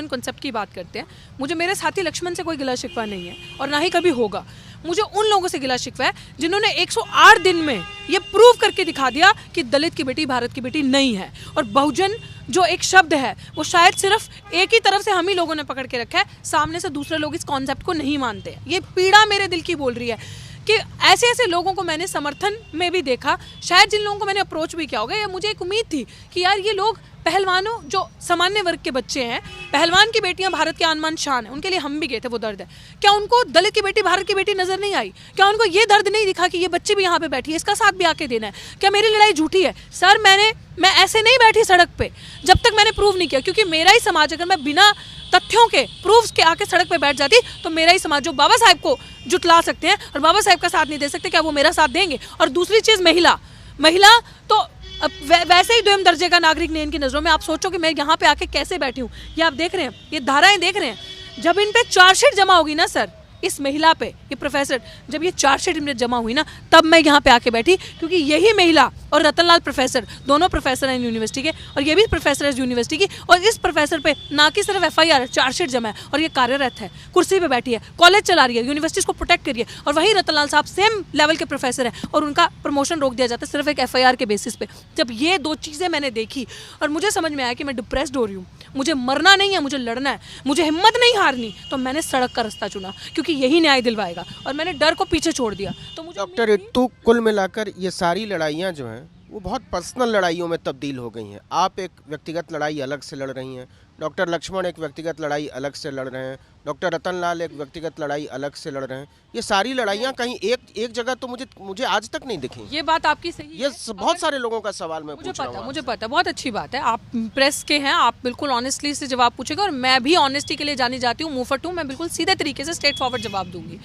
कॉन्सेप्ट की बात करते हैं, मुझे मेरे साथी लक्ष्मण से कोई गिला शिकवा नहीं है और ना ही कभी होगा। मुझे उन लोगों से गिला शिकवा है जिन्होंने 108 दिन में ये प्रूव करके दिखा दिया कि दलित की बेटी भारत की बेटी नहीं है। और बहुजन जो एक शब्द है, वो शायद सिर्फ एक ही तरफ से हम ही लोगों ने पकड़ के रखा है, सामने से दूसरे लोग इस कॉन्सेप्ट को नहीं मानते। ये पीड़ा मेरे दिल की बोल रही है कि ऐसे ऐसे लोगों को मैंने समर्थन में भी देखा, शायद जिन लोगों को मैंने अप्रोच भी किया होगा, या मुझे एक उम्मीद थी कि यार ये लोग पहलवानों जो सामान्य वर्ग के बच्चे हैं, पहलवान की बेटियां भारत के आन शान है, उनके लिए हम भी गए थे, वो दर्द है। क्या उनको दलित की बेटी भारत की बेटी नजर नहीं आई? क्या उनको ये दर्द नहीं दिखा कि ये बच्ची भी यहाँ पे बैठी है, इसका साथ भी आके देना है? क्या मेरी लड़ाई झूठी है? सर मैं ऐसे नहीं बैठी सड़क पे जब तक मैंने प्रूव नहीं किया, क्योंकि मेरा ही समाज, अगर मैं बिना तथ्यों के प्रूफ्स के आके सड़क पे बैठ जाती तो मेरा ही समाज जो बाबा साहब को जुटला सकते हैं और बाबा साहब का साथ नहीं दे सकते, क्या वो मेरा साथ देंगे? और दूसरी चीज़, महिला तो अब वैसे ही दोयम दर्जे का नागरिक नहीं इनकी नज़रों में। आप सोचो कि मैं यहाँ पे आके कैसे बैठी हूँ। ये आप देख रहे हैं, ये धाराएं देख रहे हैं, जब इन पे चार्जशीट जमा होगी ना सर, इस महिला पे, ये प्रोफेसर, जब ये चार्जशीट इनमें जमा हुई ना, तब मैं यहाँ पे आके बैठी, क्योंकि यही महिला और रतनलाल प्रोफेसर, दोनों प्रोफेसर हैं यूनिवर्सिटी के, और ये भी प्रोफेसर है यूनिवर्सिटी की, और इस प्रोफेसर पे ना कि सिर्फ FIR चार्जशीट जमा है, और ये कार्यरत है, कुर्सी पे बैठी है, कॉलेज चला रही है, यूनिवर्सिटीज को प्रोटेक्ट करिए, और वही रतनलाल साहब सेम लेवल के प्रोफेसर हैं और उनका प्रमोशन रोक दिया जाता है सिर्फ एक FIR के बेसिस पे। जब ये दो चीज़ें मैंने देखी और मुझे समझ में आया कि मैं डिप्रेस्ड हो रही हूँ, मुझे मरना नहीं है, मुझे लड़ना है, मुझे हिम्मत नहीं हारनी, तो मैंने सड़क का रास्ता चुना, क्योंकि यही न्याय दिलवाएगा, और मैंने डर को पीछे छोड़ दिया। तो मुझे डॉक्टर रितु, कुल मिलाकर ये सारी लड़ाइयाँ जो हैं वो बहुत पर्सनल लड़ाइयों में तब्दील हो गई हैं। आप एक व्यक्तिगत लड़ाई अलग से लड़ रही हैं, डॉक्टर लक्ष्मण एक व्यक्तिगत लड़ाई अलग से लड़ रहे हैं, डॉक्टर रतनलाल एक व्यक्तिगत लड़ाई अलग से लड़ रहे हैं। ये सारी लड़ाइयाँ कहीं एक जगह तो मुझे आज तक नहीं दिखी। ये बात आपकी सही है, ये बहुत सारे लोगों का सवाल मैं मुझे पता, बहुत अच्छी बात है, आप प्रेस के हैं, आप बिल्कुल ऑनेस्टली से जवाब पूछेगा, और मैं भी ऑनेस्टी के लिए जानी जाती हूँ, मुंहफट हूँ, मैं बिल्कुल सीधे तरीके से स्ट्रेट फॉरवर्ड जवाब दूंगी।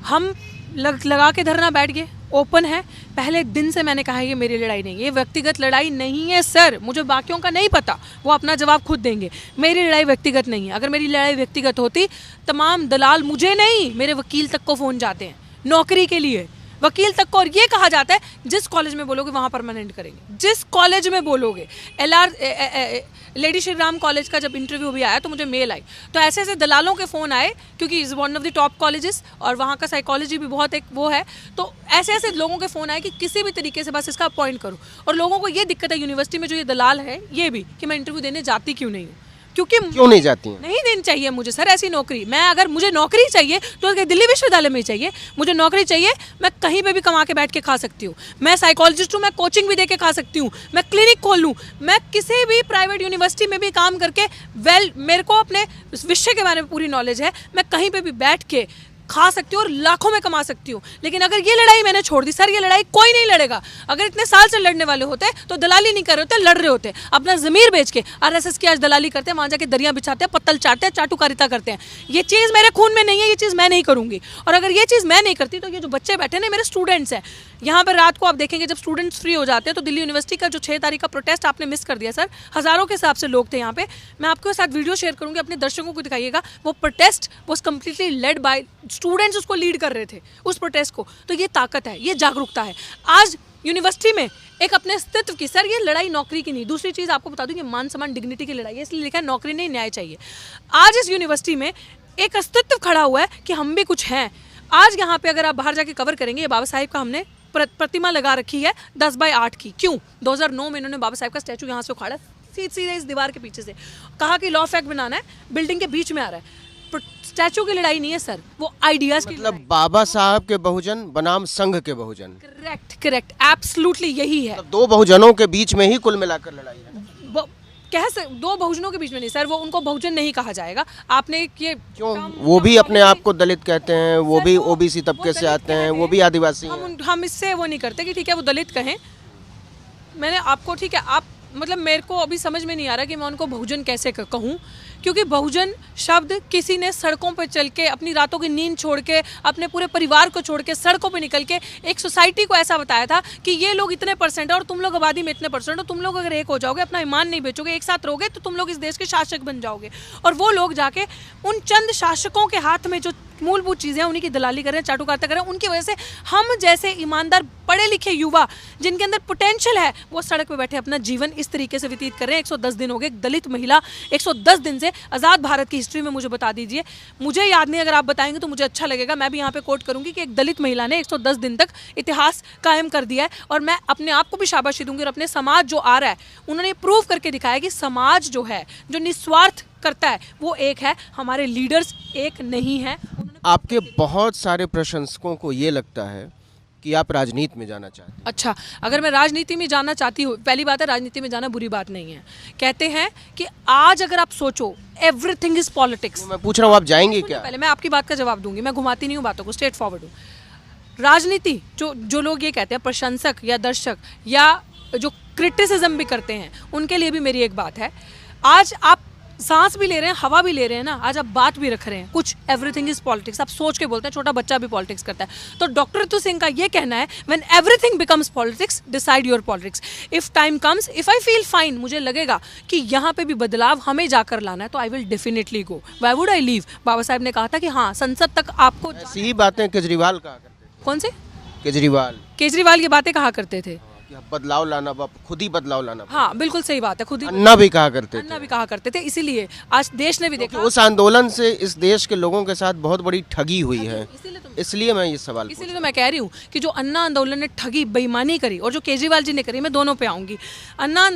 हम लगा के धरना बैठ गए, ओपन है, पहले दिन से मैंने कहा ये मेरी लड़ाई नहीं है, ये व्यक्तिगत लड़ाई नहीं है सर, मुझे बाकियों का नहीं पता, वो अपना जवाब खुद देंगे। मेरी लड़ाई व्यक्तिगत नहीं है। अगर मेरी लड़ाई व्यक्तिगत होती, तमाम दलाल, मुझे नहीं, मेरे वकील तक को फ़ोन जाते हैं नौकरी के लिए, वकील तक को, और ये कहा जाता है जिस कॉलेज में बोलोगे वहाँ परमानेंट करेंगे, जिस कॉलेज में बोलोगे। लेडी श्री राम कॉलेज का जब इंटरव्यू भी आया तो मुझे मेल आई, तो ऐसे ऐसे दलालों के फ़ोन आए, क्योंकि is one of the top colleges और वहाँ का साइकोलॉजी भी बहुत एक वो है, तो ऐसे ऐसे लोगों के फ़ोन आए कि किसी भी तरीके से बस इसका अपॉइंट करो। और लोगों को ये दिक्कत है यूनिवर्सिटी में, जो ये दलाल है ये भी, कि मैं इंटरव्यू देने जाती क्यों नहीं हूँ, क्योंकि क्यों नहीं जाती हैं? नहीं देनी चाहिए मुझे सर ऐसी नौकरी। मैं अगर मुझे नौकरी चाहिए तो दिल्ली विश्वविद्यालय में चाहिए, मुझे नौकरी चाहिए, मैं कहीं पे भी कमा के बैठ के खा सकती हूँ, मैं साइकोलॉजिस्ट हूँ, मैं कोचिंग भी दे के खा सकती हूँ, मैं क्लिनिक खोल लूँ, मैं किसी भी प्राइवेट यूनिवर्सिटी में भी काम करके, मेरे को अपने विषय के बारे में पूरी नॉलेज है, मैं कहीं पर भी बैठ के खा सकती हूँ और लाखों में कमा सकती हूँ। लेकिन अगर ये लड़ाई मैंने छोड़ दी सर, ये लड़ाई कोई नहीं लड़ेगा। अगर इतने साल से लड़ने वाले होते तो दलाली नहीं कर रहे होते, लड़ रहे होते, अपना ज़मीर बेच के। RSS की आज दलाली करते हैं, वहाँ जाके दरिया बिछाते हैं, पत्तल चाटते हैं, चाटुकारिता करते हैं। ये चीज़ मेरे खून में नहीं है, ये चीज़ मैं नहीं करूँगी। और अगर ये चीज़ मैं नहीं करती तो ये जो बच्चे बैठे ना, मेरे स्टूडेंट्स हैं यहाँ पर, रात को आप देखेंगे जब स्टूडेंट्स फ्री हो जाते हैं, तो दिल्ली यूनिवर्सिटी का जो 6 तारीख का प्रोटेस्ट आपने मिस कर दिया सर, हज़ारों के हिसाब से लोग थे यहाँ पे। मैं आपके साथ वीडियो शेयर करूँगी, अपने दर्शकों को दिखाइएगा। वो protest was completely led by students, उसको लीड कर रहे थे उस प्रोटेस्ट को। तो ये ताकत है, ये जागरूकता है। आज यूनिवर्सिटी में एक अपने अस्तित्व की, सर ये लड़ाई नौकरी की नहीं, दूसरी चीज़ आपको बता दूं, ये मान सम्मान डिग्निटी की लड़ाई है, इसलिए लिखा है नौकरी नहीं न्याय चाहिए। आज इस यूनिवर्सिटी में एक अस्तित्व खड़ा हुआ है कि हम भी कुछ हैं। आज यहाँ पे अगर आप बाहर जाके कवर करेंगे, ये बाबा साहिब का हमने प्रतिमा लगा रखी है 10 बाय 8 की। क्यों? 2009 में इन्होंने बाबा साहब का स्टैचू यहाँ से उखाड़ा, सीधे इस दीवार के पीछे से, कहा कि लॉ फैक्ट बनाना है, बिल्डिंग के बीच में आ रहा है। स्टैचू की लड़ाई नहीं है सर, वो आइडियाज की, मतलब बाबा साहब के बहुजन बनाम संघ के बहुजन। करेक्ट, एब्सोल्युटली यही है। दो बहुजनों के बीच में ही कुल मिलाकर लड़ाई है। दो बहुजनों के बीच में नहीं सर, वो उनको बहुजन नहीं कहा जाएगा। आपने ये क्यों? वो भी अपने आप को दलित कहते हैं, वो भी OBC तबके से आते हैं, वो भी आदिवासी हैं। हम इससे वो नहीं करते कि ठीक है वो दलित कहें। मैंने आपको, ठीक है, आप मतलब मेरे को अभी समझ में नहीं आ रहा कि मैं उनको बहुजन कैसे कहूँ, क्योंकि बहुजन शब्द किसी ने सड़कों पर चल के, अपनी रातों की नींद छोड़ के, अपने पूरे परिवार को छोड़ के सड़कों पे निकल के एक सोसाइटी को ऐसा बताया था कि ये लोग इतने % और तुम लोग आबादी में इतने % हो, तुम लोग अगर एक हो जाओगे, अपना ईमान नहीं बेचोगे, एक साथ रहोगे, तो तुम लोग इस देश के शासक बन जाओगे। और वो लोग जाके उन चंद शासकों के हाथ में जो मूलभूत चीज़ें हैं उन्हीं की दलाली कर रहे हैं, चाटुकारिता कर रहे हैं। उनकी वजह से हम जैसे ईमानदार पढ़े लिखे युवा जिनके अंदर पोटेंशियल है, वो सड़क पे बैठे अपना जीवन इस तरीके से व्यतीत कर रहे हैं। 110 दिन हो गए, एक दलित महिला 110 दिन से, आज़ाद भारत की हिस्ट्री में मुझे बता दीजिए, मुझे याद नहीं, अगर आप बताएंगे तो मुझे अच्छा लगेगा। मैं भी यहाँ पे कोट करूंगी कि एक दलित महिला ने 110 दिन तक इतिहास कायम कर दिया है। और मैं अपने आप को भी शाबाशी दूंगी, और अपने समाज जो आ रहा है उन्होंने प्रूव करके दिखाया कि समाज जो है, जो निस्वार्थ करता है, वो एक है। हमारे लीडर्स एक नहीं है। उन्होंने आपके बहुत सारे प्रशंसकों को ये लगता है कि आप राजनीति में जाना चाहते हैं। अच्छा, अगर मैं राजनीति में जाना चाहती हूँ, पहली बात है राजनीति में जाना बुरी बात नहीं है। कहते हैं कि आज अगर आप सोचो एवरीथिंग इज पॉलिटिक्स। तो मैं पूछ रहा हूँ आप जाएंगे क्या? पहले मैं आपकी बात का जवाब दूंगी, मैं घुमाती नहीं हूँ बातों को, स्ट्रेट फॉरवर्ड हूँ। राजनीति जो लोग ये कहते हैं, प्रशंसक या दर्शक या जो क्रिटिसिज्म भी करते हैं, उनके लिए भी मेरी एक बात है। आज आप सांस भी ले रहे हैं, हवा भी ले रहे हैं ना, आज आप बात भी रख रहे हैं कुछ, एवरीथिंग इज पॉलिटिक्स आप सोच के बोलते हैं, छोटा बच्चा भी पॉलिटिक्स करता है। तो डॉक्टर रितु सिंह का ये कहना है, when everything becomes politics decide your politics. If time comes, if I feel fine, मुझे लगेगा कि यहाँ पे भी बदलाव हमें जाकर लाना है, तो I will definitely go. Why would I leave? Baba Sahab ने कहा था कि हाँ, संसद तक आपको। ऐसी ही बातें केजरीवाल कहा करते थे। कौन से केजरीवाल ये बातें कहा करते थे कि बदलाव लाना, खुद ही बदलाव लाना। हाँ, बिल्कुल सही बात है, खुद ही अन्ना भी कहा करते थे। अन्ना भी कहा करते थे। इसीलिए आज देश ने भी देखा, उस आंदोलन से इस देश के लोगों के साथ बहुत बड़ी ठगी हुई है, इसलिए मैं ये सवाल इसीलिए तो मैं कह रही हूँ कि जो अन्ना आंदोलन ने ठगी बेईमानी करी और जो केजरीवाल जी ने करी, मैं दोनों पे आऊँगी। अन्ना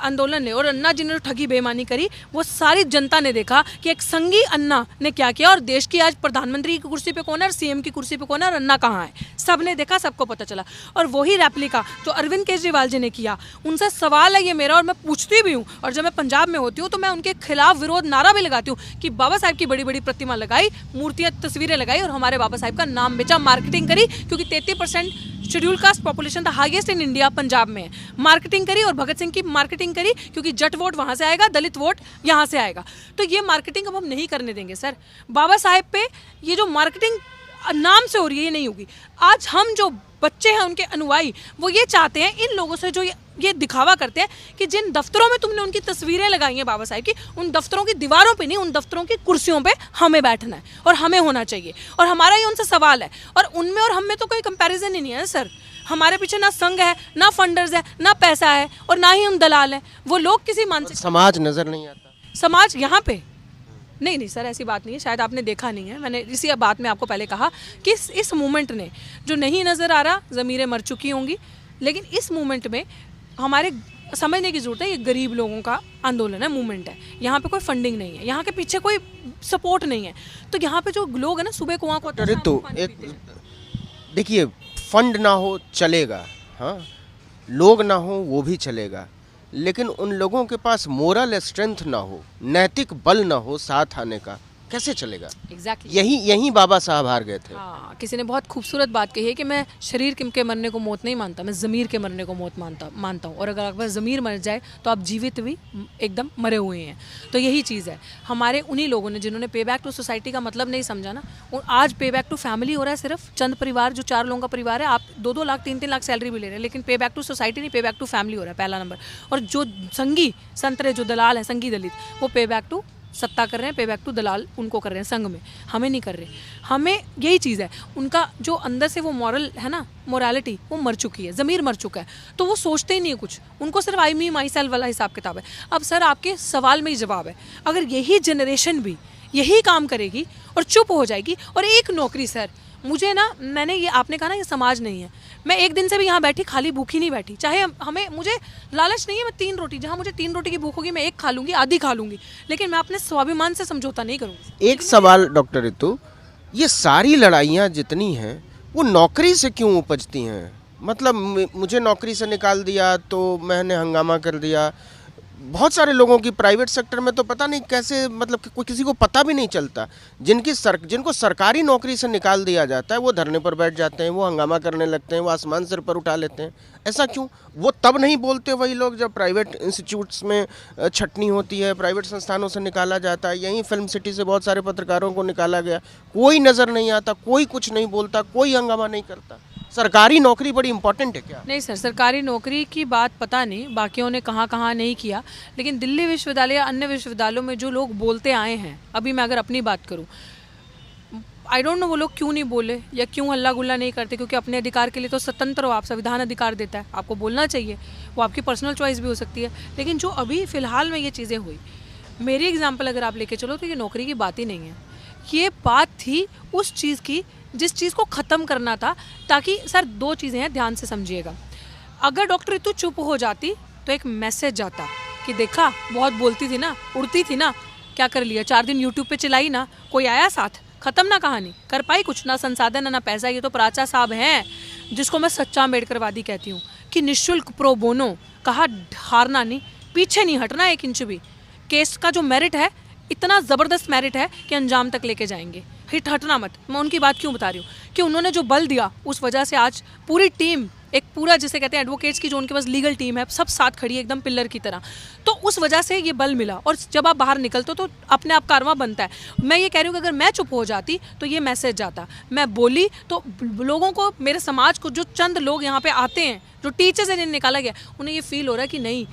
आंदोलन ने और अन्ना जी ने जो ठगी बेईमानी करी, वो सारी जनता ने देखा कि एक संगी अन्ना ने क्या किया, और देश की आज प्रधानमंत्री की कुर्सी पे कौन है और सीएम की कुर्सी पे कौन है और अन्ना कहाँ है, सबने देखा, सबको पता चला। और वही रेप्लिका जो अरविंद केजरीवाल जी ने किया, उनसे सवाल है ये मेरा, और मैं पूछती भी हूँ, और जब मैं पंजाब में होती हूँ तो मैं उनके खिलाफ विरोध नारा भी लगाती हूँ कि बाबा साहब की बड़ी बड़ी प्रतिमा लगाई, मूर्तियाँ, तस्वीरें लगाई और हमारे बाबा साहब का नाम बेचा, मार्केटिंग करी, क्योंकि 33% schedule caste population the highest in India Punjab में है। मार्केटिंग करी और भगत सिंह की मार्केटिंग करी, क्योंकि जट वोट वहाँ से आएगा, दलित वोट यहाँ से आएगा। तो ये मार्केटिंग अब हम नहीं करने देंगे सर। बाबा साहेब पे ये जो मार्केटिंग नाम से हो रही है, ये नहीं होगी। आज हम जो बच्चे हैं उनके अनुयायी, वो ये चाहते हैं इन लोगों से जो ये दिखावा करते हैं कि जिन दफ्तरों में तुमने उनकी तस्वीरें लगाई हैं बाबा साहब की, उन दफ्तरों की दीवारों पे नहीं, उन दफ्तरों की कुर्सियों पे हमें बैठना है और हमें होना चाहिए। और हमारा ये उनसे सवाल है, और उनमें और हम में तो कोई कंपैरिजन ही नहीं है सर। हमारे पीछे ना संघ है, ना फंडर्स है, ना पैसा है, और ना ही हम दलाल हैं। वो लोग किसी मानसिक समाज नजर नहीं आता। समाज यहाँ पे नहीं सर, ऐसी बात नहीं है, शायद आपने देखा नहीं है। मैंने इसी बात में आपको पहले कहा कि इस मूवमेंट ने जो नहीं नज़र आ रहा, ज़मीरें मर चुकी होंगी, लेकिन इस मूवमेंट में हमारे समझने की ज़रूरत है, ये गरीब लोगों का आंदोलन है, मूवमेंट है। यहाँ पे कोई फंडिंग नहीं है, यहाँ के पीछे कोई सपोर्ट नहीं है। तो यहाँ पे जो लोग हैं ना, सुबह कुआं को तो एक देखिए, फंड ना हो चलेगा, हाँ, लोग ना हो वो भी चलेगा, लेकिन उन लोगों के पास मोरल स्ट्रेंथ ना हो, नैतिक बल ना हो साथ आने का, कैसे चलेगा? एग्जैक्टली यही बाबा साहब हार गए थे। हाँ, किसी ने बहुत खूबसूरत बात कही है कि मैं शरीर के मरने को मौत नहीं मानता, मैं ज़मीर के मरने को मौत मानता हूँ। और अगर आपका ज़मीर मर जाए तो आप जीवित भी एकदम मरे हुए हैं। तो यही चीज़ है, हमारे उन्हीं लोगों ने जिन्होंने पे बैक टू सोसाइटी का मतलब नहीं समझा ना, और आज पे बैक टू फैमिली हो रहा है। सिर्फ चंद परिवार, जो 4 लोगों का परिवार है, आप 2-2 लाख 3-3 लाख सैलरी भी ले रहे हैं, लेकिन पे बैक टू सोसाइटी नहीं, पे बैक टू फैमिली हो रहा है, पहला नंबर। और जो संगी संतरे, जो दलाल है, संगी दलित, वो पे बैक टू सत्ता कर रहे हैं, पे बैक टू दलाल उनको कर रहे हैं संघ में, हमें नहीं कर रहे। हमें यही चीज़ है, उनका जो अंदर से वो मॉरल है ना, मोरालिटी, वो मर चुकी है, ज़मीर मर चुका है। तो वो सोचते ही नहीं है कुछ, उनको सिर्फ आई मी माई सेल्फ वाला हिसाब किताब है। अब सर आपके सवाल में ही जवाब है, अगर यही जनरेशन भी यही काम करेगी और चुप हो जाएगी, और एक नौकरी सर, मुझे ना, मैंने ये, आपने कहा ना ये समाज नहीं है, मैं एक दिन से भी यहाँ बैठी खाली भूखी नहीं बैठी। चाहे मुझे लालच नहीं है, मैं 3 रोटी, जहाँ मुझे 3 रोटी की भूख होगी मैं 1 खा लूँगी, आधी खा लूँगी, लेकिन मैं अपने स्वाभिमान से समझौता नहीं करूँगी। एक सवाल डॉक्टर रितु, ये सारी लड़ाइयाँ जितनी हैं वो नौकरी से क्यों उपजती हैं? मतलब मुझे नौकरी से निकाल दिया तो मैंने हंगामा कर दिया। बहुत सारे लोगों की प्राइवेट सेक्टर में तो पता नहीं कैसे, मतलब कोई किसी को पता भी नहीं चलता, जिनको सरकारी नौकरी से निकाल दिया जाता है वो धरने पर बैठ जाते हैं, वो हंगामा करने लगते हैं, वो आसमान सिर पर उठा लेते हैं। ऐसा क्यों? वो तब नहीं बोलते वही लोग जब प्राइवेट इंस्टीट्यूट्स में छटनी होती है, प्राइवेट संस्थानों से निकाला जाता है। यहीं फिल्म सिटी से बहुत सारे पत्रकारों को निकाला गया, कोई नज़र नहीं आता, कोई कुछ नहीं बोलता, कोई हंगामा नहीं करता। सरकारी नौकरी बड़ी इंपॉर्टेंट है क्या? नहीं सर, सरकारी नौकरी की बात पता नहीं बाकियों ने कहाँ नहीं किया, लेकिन दिल्ली विश्वविद्यालय या अन्य विश्वविद्यालयों में जो लोग बोलते आए हैं, अभी मैं अगर अपनी बात करूँ, आई डोंट नो वो लोग क्यों नहीं बोले या क्यों हल्ला गुल्ला नहीं करते, क्योंकि अपने अधिकार के लिए तो स्वतंत्र हो आप, संविधान अधिकार देता है, आपको बोलना चाहिए, वो आपकी पर्सनल चॉइस भी हो सकती है। लेकिन जो अभी फ़िलहाल में ये चीज़ें हुई, मेरी एग्जाम्पल अगर आप लेके चलो तो ये नौकरी की बात ही नहीं है, ये बात थी उस चीज़ की जिस चीज़ को ख़त्म करना था। ताकि सर 2 चीज़ें हैं, ध्यान से समझिएगा। अगर डॉक्टर रितु चुप हो जाती तो एक मैसेज जाता कि देखा, बहुत बोलती थी ना, उड़ती थी ना, क्या कर लिया, 4 दिन यूट्यूब पे चलाई ना, कोई आया साथ, खत्म ना कहानी, कर पाई कुछ ना, संसाधन ना पैसा। ये तो प्राचा साहब हैं जिसको मैं सच्चा अम्बेडकरवादी कहती हूँ कि निःशुल्क प्रो बोनो, कहा हारना नहीं, पीछे नहीं हटना एक इंच भी। केस का जो मेरिट है इतना ज़बरदस्त मेरिट है कि अंजाम तक लेके जाएंगे, हटना मत। मैं उनकी बात क्यों बता रही हूँ कि उन्होंने जो बल दिया उस वजह से आज पूरी टीम, एक पूरा जिसे कहते हैं एडवोकेट्स की जो उनके पास लीगल टीम है, सब साथ खड़ी है एकदम पिल्लर की तरह। तो उस वजह से ये बल मिला और जब आप बाहर निकलते हो तो अपने आप कारवां बनता है। मैं ये कह रही हूँ कि अगर मैं चुप हो जाती तो ये मैसेज जाता, मैं बोली तो लोगों को, मेरे समाज को, जो चंद लोग यहाँ पे आते हैं, जो टीचर से निकाला गया, उन्हें ये फील हो रहा है कि नहीं,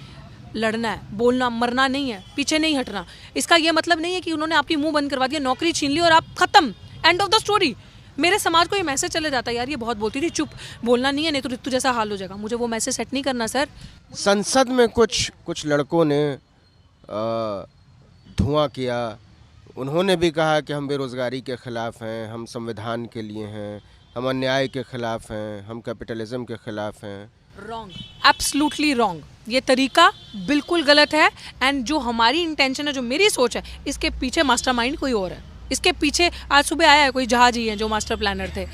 लड़ना है, बोलना, मरना नहीं है, पीछे नहीं हटना। इसका ये मतलब नहीं है कि उन्होंने आपकी मुंह बंद करवा दिया, नौकरी छीन ली और आप खत्म, एंड ऑफ द स्टोरी। मेरे समाज को ये मैसेज चले जाता है, यार ये बहुत बोलती थी, चुप, बोलना नहीं है, नहीं तो रितु जैसा हाल हो जाएगा। मुझे वो मैसेज सेट नहीं करना सर। संसद में कुछ लड़कों ने धुआं किया, उन्होंने भी कहा कि हम बेरोज़गारी के ख़िलाफ़ हैं, हम संविधान के लिए हैं, हम अन्याय के ख़िलाफ़ हैं, हम कैपिटलिज्म के ख़िलाफ़ हैं। Wrong, absolutely wrong. ये तरीका बिल्कुल गलत है। एंड जो हमारी इंटेंशन है, जो मेरी सोच है, इसके पीछे मास्टरमाइंड कोई और है। इसके पीछे आज सुबह आया है कोई जहाज ही है जो मास्टर प्लानर थे।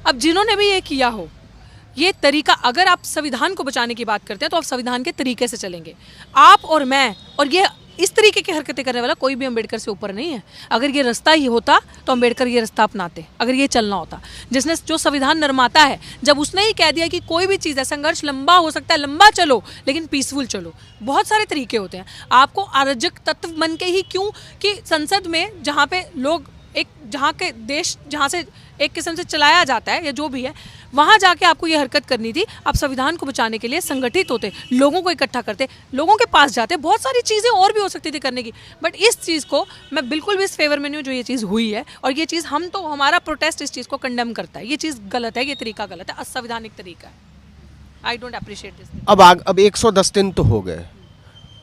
अब जिन्होंने भी ये किया हो, ये तरीका, अगर आप संविधान को बचाने की बात करते हैं तो आप संविधान के तरीके से चलेंगे, आप और मैं। और ये इस तरीके की हरकतें करने वाला कोई भी अम्बेडकर से ऊपर नहीं है। अगर ये रास्ता ही होता तो अम्बेडकर ये रास्ता अपनाते, अगर ये चलना होता। जिसने, जो संविधान निर्माता है, जब उसने ही कह दिया कि कोई भी चीज़ है, संघर्ष लंबा हो सकता है, लंबा चलो लेकिन पीसफुल चलो। बहुत सारे तरीके होते हैं। आपको अराजक तत्व बन के ही क्यों, कि संसद में जहाँ पे लोग एक, जहाँ के देश, जहाँ से एक किस्म से चलाया जाता है या जो भी है, वहाँ जाके आपको ये हरकत करनी थी। आप संविधान को बचाने के लिए संगठित होते, लोगों को इकट्ठा करते, लोगों के पास जाते। बहुत सारी चीज़ें और भी हो सकती थी करने की, बट इस चीज़ को मैं बिल्कुल भी इस फेवर में नहीं हूँ जो ये चीज़ हुई है। और ये चीज़, हम तो, हमारा प्रोटेस्ट इस चीज़ को कंडेम करता है। ये चीज़ गलत है, ये तरीका गलत है, असंवैधानिक तरीका है। I don't appreciate this. अब 110 दिन तो हो गए,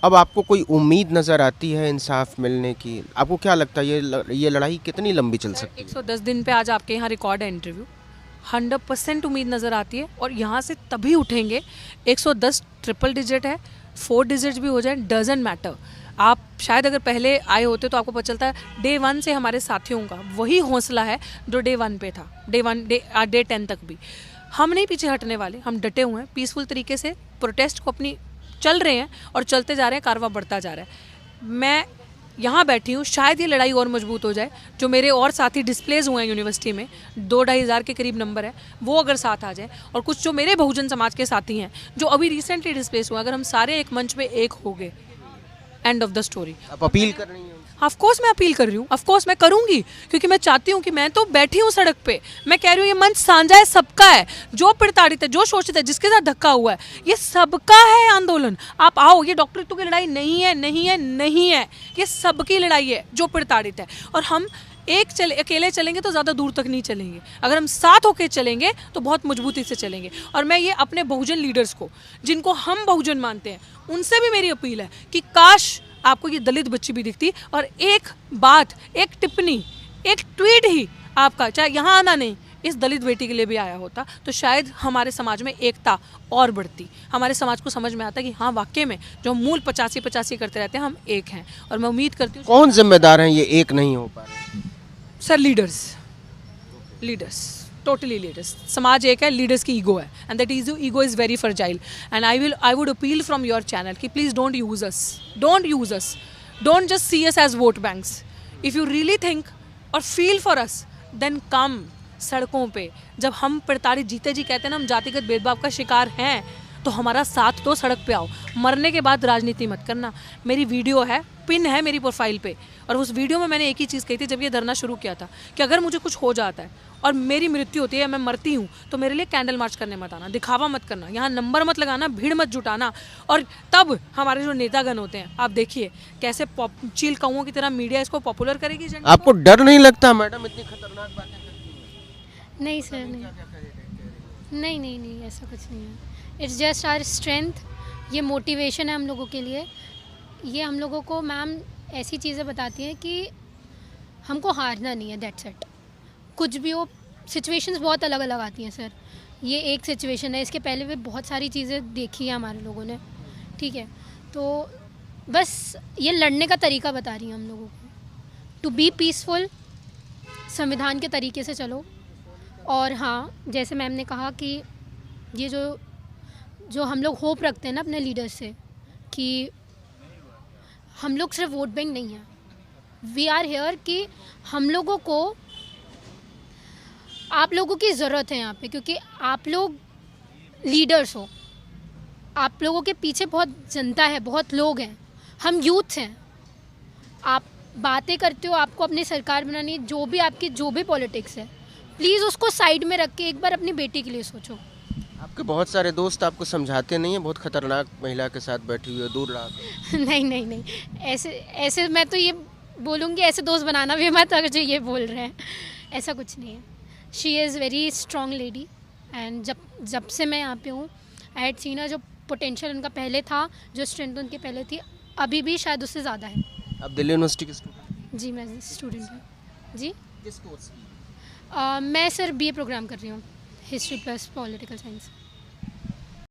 अब आपको कोई उम्मीद नज़र आती है इंसाफ मिलने की? आपको क्या लगता है ये लड़ाई कितनी लंबी चल सकती है? 110 दिन पे आज आपके यहाँ रिकॉर्ड है इंटरव्यू, 100% उम्मीद नज़र आती है। और यहाँ से तभी उठेंगे, 110 ट्रिपल डिजिट है, 4 डिजिट भी हो जाए, डजंट मैटर। आप शायद अगर पहले आए होते तो आपको पता चलता है डे 1 से हमारे साथियों का वही हौसला है जो डे 1 पे था, डे 10 तक भी। हम नहीं पीछे हटने वाले, हम डटे हुए हैं, पीसफुल तरीके से प्रोटेस्ट को अपनी चल रहे हैं और चलते जा रहे हैं, कारवां बढ़ता जा रहा है। मैं यहाँ बैठी हूँ, शायद ये लड़ाई और मजबूत हो जाए। जो मेरे और साथी डिस्प्लेस हुए हैं यूनिवर्सिटी में, 2-2.5 हज़ार के करीब नंबर है, वो अगर साथ आ जाए, और कुछ जो मेरे बहुजन समाज के साथी हैं जो अभी रिसेंटली डिस्प्लेस हुए, अगर हम सारे एक मंच पे एक हो गए, एंड ऑफ द स्टोरी। आप अपील कर रही हैं? ऑफ कोर्स मैं अपील कर रही हूँ, ऑफ कोर्स मैं करूँगी, क्योंकि मैं चाहती हूँ कि, मैं तो बैठी हूँ सड़क पे, मैं कह रही हूँ ये मंच साझा है, सबका है। जो प्रताड़ित है, जो शोषित है, जिसके साथ धक्का हुआ है, ये सबका है आंदोलन। आप आओ, ये डॉक्टर रितु की लड़ाई नहीं है, नहीं है, नहीं है, ये सबकी लड़ाई है जो प्रताड़ित है। और हम अकेले चलेंगे तो ज़्यादा दूर तक नहीं चलेंगे, अगर हम साथ होकर चलेंगे तो बहुत मजबूती से चलेंगे। और मैं ये अपने बहुजन लीडर्स को, जिनको हम बहुजन मानते हैं, उनसे भी मेरी अपील है कि काश आपको ये दलित बच्ची भी दिखती और एक बात, एक टिप्पणी, एक ट्वीट ही आपका, चाहे यहाँ आना नहीं, इस दलित बेटी के लिए भी आया होता, तो शायद हमारे समाज में एकता और बढ़ती। हमारे समाज को समझ में आता कि हाँ, वाकई में जो हम मूल 85 करते रहते हैं, हम एक हैं। और मैं उम्मीद करती हूँ। कौन जिम्मेदार हैं ये एक नहीं हो पा रहे? Sir, leaders, totally leaders. समाज एक है, लीडर्स की ईगो है, and that ego is very fragile. And I would appeal from your channel कि please don't use us, don't just see us as vote banks. If you really think और feel for us, then come सड़कों पे। जब हम प्रताड़ित, जीते जी कहते हैं ना, हम जातिगत भेदभाव का शिकार हैं, तो हमारा साथ दो, सड़क पे आओ। मरने के बाद राजनीति मत करना। मेरी वीडियो है, पिन है मेरी प्रोफाइल पे, और उस वीडियो में मैंने एक ही चीज़ कही थी जब ये धरना शुरू किया था कि अगर मुझे कुछ हो जाता है और मेरी मृत्यु होती है, मैं मरती हूँ, तो मेरे लिए कैंडल मार्च करने मत आना, दिखावा मत करना, यहाँ नंबर मत लगाना, भीड़ मत जुटाना। और तब हमारे जो नेतागण होते हैं, आप देखिए कैसे चील कौओं की तरह मीडिया इसको पॉपुलर करेगी। आपको डर नहीं लगता मैडम, इतनी खतरनाक बातें करती हैं? नहीं सर, नहीं, ऐसा कुछ नहीं है। इट्स जस्ट आवर स्ट्रेंथ, ये मोटिवेशन है हम लोगों के लिए। ये हम लोगों को मैम ऐसी चीज़ें बताती हैं कि हमको हारना नहीं है, दैट्स इट। कुछ भी हो, सिचुएशंस बहुत अलग अलग आती हैं सर। ये एक सिचुएशन है, इसके पहले भी बहुत सारी चीज़ें देखी है हमारे लोगों ने, ठीक है। तो बस ये लड़ने का तरीका बता रही हैं हम लोगों को, टू बी पीसफुल, संविधान के तरीके से चलो। और हाँ, जैसे मैम ने कहा कि ये जो हम लोग होप रखते हैं ना अपने लीडर से, कि हम लोग सिर्फ वोट बैंक नहीं हैं, वी आर हेयर, कि हम लोगों को आप लोगों की ज़रूरत है यहाँ पे, क्योंकि आप लोग लीडर्स हो, आप लोगों के पीछे बहुत जनता है, बहुत लोग हैं, हम यूथ हैं। आप बातें करते हो, आपको अपनी सरकार बनानी है, जो भी पॉलिटिक्स है, प्लीज़ उसको साइड में रख के एक बार अपनी बेटी के लिए सोचो। आपके बहुत सारे दोस्त आपको समझाते नहीं है, बहुत खतरनाक महिला के साथ बैठी हुई है, दूर रहा करो। नहीं, ऐसे मैं तो ये बोलूँगी, ऐसे दोस्त बनाना भी मत अगर जो ये बोल रहे हैं, ऐसा कुछ नहीं है। She is very strong lady, and जब से मैं यहाँ पे हूँ, आई हैड सीन जो पोटेंशियल उनका पहले था, जो स्ट्रेंथ उनकी पहले थी, अभी भी शायद उससे ज़्यादा है। आप दिल्ली यूनिवर्सिटी के स्टूडेंट? जी, मैं स्टूडेंट हूँ। जी, किस कोर्स की? मैं सर BA प्रोग्राम कर रही हूँ, हिस्ट्री प्लस पॉलिटिकल साइंस।